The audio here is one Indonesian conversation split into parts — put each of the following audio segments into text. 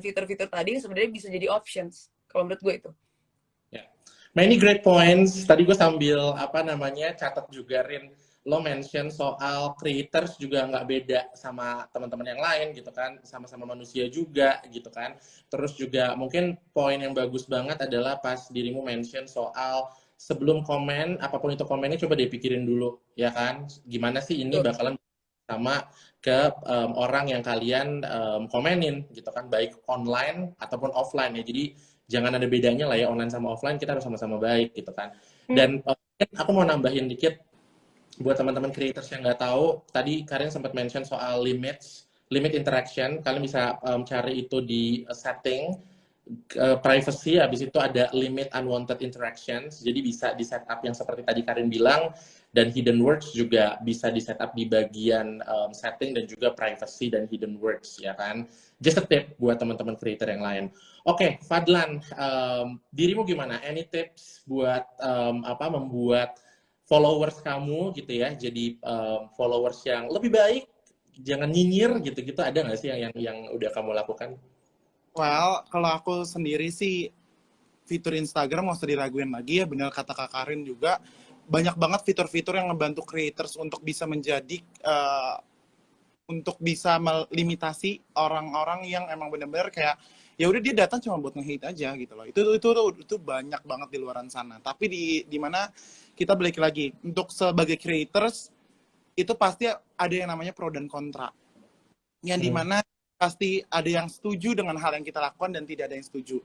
fitur-fitur tadi sebenarnya bisa jadi options kalau menurut gue itu. Ya. Many great points. Tadi gue sambil catat juga, Rin. Lo mention soal creators juga nggak beda sama teman-teman yang lain gitu kan, sama-sama manusia juga gitu kan. Terus juga mungkin poin yang bagus banget adalah pas dirimu mention soal sebelum komen, apapun itu komennya coba dipikirin dulu ya kan, gimana sih ini bakalan sama ke orang yang kalian komenin gitu kan, baik online ataupun offline ya. Jadi jangan ada bedanya lah ya, online sama offline kita harus sama-sama baik gitu kan. Dan aku mau nambahin dikit buat teman-teman creators yang nggak tahu, tadi Karin sempat mention soal limit interaction. Kalian bisa cari itu di setting privacy, habis itu ada limit unwanted interactions. Jadi bisa di setup yang seperti tadi Karin bilang, dan hidden words juga bisa di setup di bagian setting dan juga privacy dan hidden words ya kan. Just a tip buat teman-teman creator yang lain. Oke, Fadlan, dirimu gimana? Any tips buat membuat followers kamu gitu ya, jadi followers yang lebih baik, jangan nyinyir gitu-gitu, ada nggak sih yang udah kamu lakukan? Well, kalau aku sendiri sih fitur Instagram nggak usah diraguin lagi ya, benar kata Kak Karin juga, banyak banget fitur-fitur yang ngebantu creators untuk bisa menjadi untuk bisa melimitasi orang-orang yang emang benar-benar kayak ya udah dia datang cuma buat nge-hate aja gitu loh. Itu banyak banget di luaran sana. Tapi di mana kita balik lagi untuk sebagai creators itu pasti ada yang namanya pro dan kontra. Yang dimana pasti ada yang setuju dengan hal yang kita lakukan dan tidak ada yang setuju.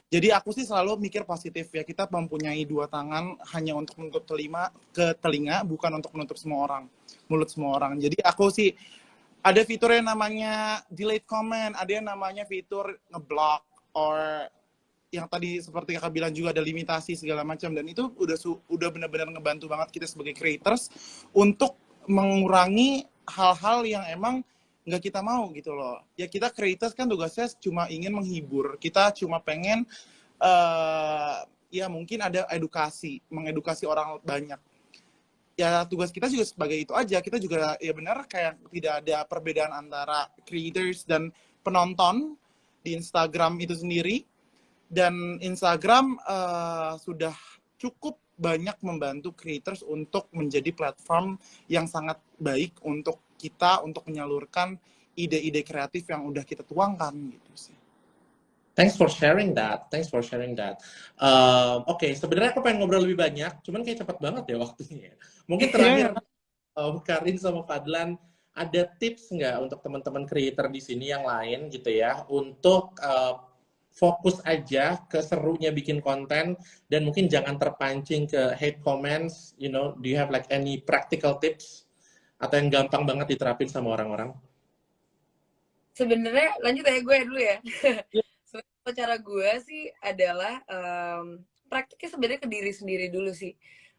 Jadi aku sih selalu mikir positif ya, kita mempunyai dua tangan hanya untuk menutup telinga, bukan untuk menutup mulut semua orang. Jadi aku sih ada fitur yang namanya delete comment, ada yang namanya fitur ngeblock, or yang tadi seperti kakak bilang juga ada limitasi segala macam, dan itu udah benar-benar ngebantu banget kita sebagai creators untuk mengurangi hal-hal yang emang nggak kita mau gitu loh. Ya kita creators kan tugasnya cuma ingin menghibur, kita cuma pengen ya mungkin ada mengedukasi orang banyak. Ya tugas kita juga sebagai itu aja, kita juga ya benar kayak tidak ada perbedaan antara creators dan penonton di Instagram itu sendiri. Dan Instagram sudah cukup banyak membantu creators untuk menjadi platform yang sangat baik untuk kita untuk menyalurkan ide-ide kreatif yang udah kita tuangkan gitu sih. Thanks for sharing that. Oke, sebenarnya aku pengen ngobrol lebih banyak, cuman kayak cepat banget ya waktunya. Mungkin terakhir, Karin sama Fadlan, ada tips nggak untuk teman-teman creator di sini yang lain gitu ya, untuk fokus aja ke serunya bikin konten dan mungkin jangan terpancing ke hate comments, do you have like any practical tips atau yang gampang banget diterapin sama orang-orang? Sebenarnya lanjut ya gue dulu ya. Cara gue sih adalah praktiknya sebenarnya ke diri sendiri dulu sih.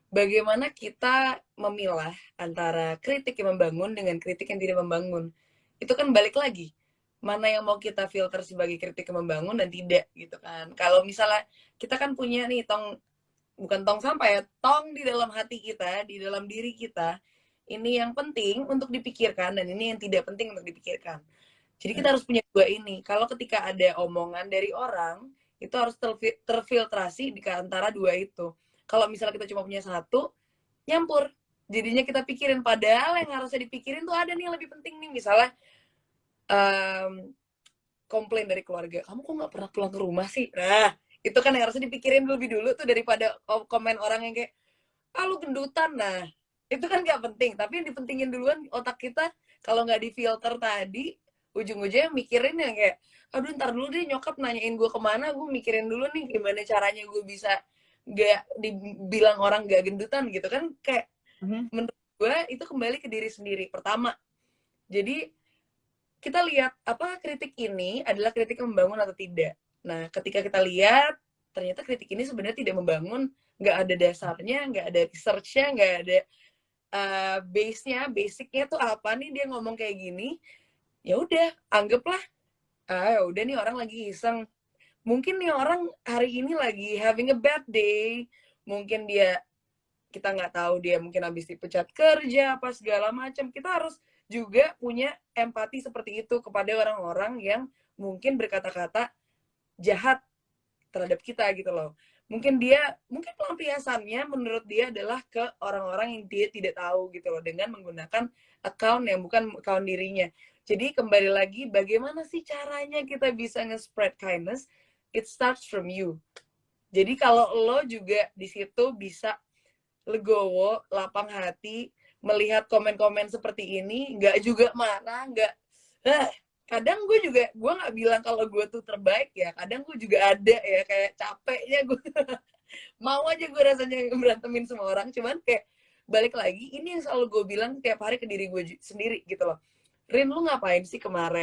Bagaimana kita memilah antara kritik yang membangun dengan kritik yang tidak membangun. Itu kan balik lagi. Mana yang mau kita filter sebagai kritik yang membangun dan tidak gitu kan. Kalau misalnya kita kan punya nih bukan tong sampah ya, tong di dalam hati kita, di dalam diri kita. Ini yang penting untuk dipikirkan dan ini yang tidak penting untuk dipikirkan. Jadi kita harus punya dua ini. Kalau ketika ada omongan dari orang, itu harus terfiltrasi di antara dua itu. Kalau misalnya kita cuma punya satu, nyampur. Jadinya kita pikirin. Padahal yang harusnya dipikirin tuh ada nih yang lebih penting nih. Misalnya, komplain dari keluarga. Kamu kok nggak pernah pulang ke rumah sih? Nah, itu kan yang harusnya dipikirin lebih dulu tuh daripada komen orang yang kayak, lu gendutan. Nah, itu kan nggak penting. Tapi yang dipentingin duluan otak kita, kalau nggak difilter tadi, ujung-ujungnya mikirin yang kayak, aduh ntar dulu deh nyokap nanyain gue kemana, gue mikirin dulu nih gimana caranya gue bisa gak dibilang orang gak gendutan gitu kan. Kayak menurut gue itu kembali ke diri sendiri pertama. Jadi kita lihat apa kritik ini adalah kritik yang membangun atau tidak. Nah ketika kita lihat ternyata kritik ini sebenarnya tidak membangun, gak ada dasarnya, gak ada researchnya, gak ada basicnya tuh apa nih dia ngomong kayak gini, ya udah anggaplah ya udah nih orang lagi iseng, mungkin nih orang hari ini lagi having a bad day, mungkin kita nggak tahu dia mungkin habis dipecat kerja apa segala macam. Kita harus juga punya empati seperti itu kepada orang-orang yang mungkin berkata-kata jahat terhadap kita gitu loh. Mungkin pelampiasannya menurut dia adalah ke orang-orang yang dia tidak tahu gitu loh, dengan menggunakan account yang bukan account dirinya. Jadi kembali lagi, bagaimana sih caranya kita bisa nge-spread kindness? It starts from you. Jadi kalau lo juga di situ bisa legowo, lapang hati, melihat komen-komen seperti ini, nggak juga marah, nggak kadang gue nggak bilang kalau gue tuh terbaik ya, kadang gue juga ada ya kayak capeknya gue mau aja gue rasanya berantemin semua orang, cuman kayak balik lagi, ini yang selalu gue bilang tiap hari ke diri gue sendiri gitu loh, Rin, lu ngapain sih kemarin